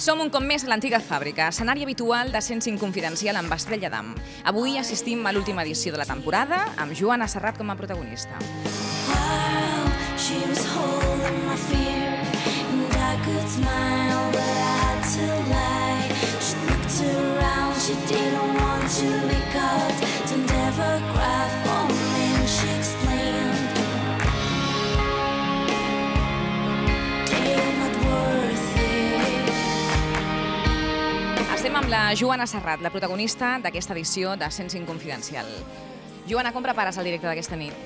Som un cop més a l'antiga fàbrica, escenari habitual de 105 Confidencial amb Estrella Damm. Avui assistim a l'última edició de la temporada, amb Joana Serrat com a protagonista. Estem amb la Joana Serrat, la protagonista d'aquesta edició de 105 Confidencial. Joana, com prepares el directe d'aquesta nit?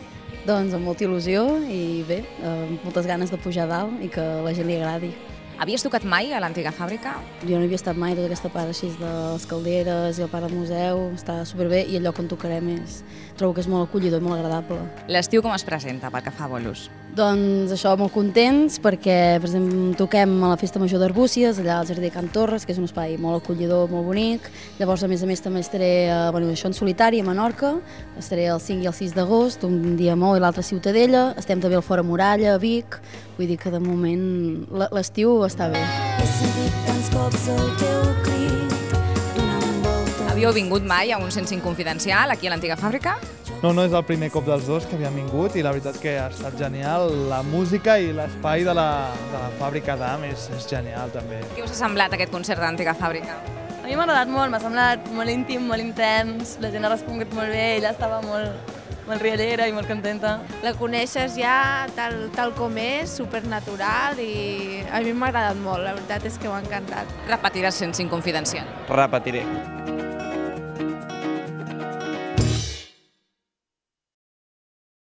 Doncs amb molta il·lusió i bé, amb moltes ganes de pujar a dalt i que a la gent li agradi. Havies tocat mai a l'antiga fàbrica? Jo no havia estat mai tota aquesta part així de les calderes i el parc del museu, està superbé i el lloc on tocarem trobo que és molt acollidor i molt agradable. L'estiu com es presenta pel que fa a bolos? Doncs això, molt contents perquè, per exemple, toquem a la Festa Major d'Arbúcies, allà al Jardí de Can Torres, que és un espai molt acollidor, molt bonic. Llavors, a més, també estaré això en solitari a Menorca, estaré el 5 i el 6 d'agost, un dia molt i l'altre a Ciutadella, estem també al Fora Muralla, a Vic, vull dir que de moment l'estiu està bé. Havíeu vingut mai a un 105 Confidencial aquí a l'antiga fàbrica? No, és el primer cop dels dos que havíem vingut i la veritat que ha estat genial. La música i l'espai de la fàbrica Damm és genial també. Què us ha semblat aquest concert de l'antiga fàbrica? A mi m'ha agradat molt, m'ha semblat molt íntim, molt intens, la gent ha respongut molt bé, ella estava molt riallera i molt contenta. La coneixes ja tal com és, supernatural i a mi m'ha agradat molt, la veritat és que m'ha encantat. Repetiràs 105 Confidencial? Repetiré.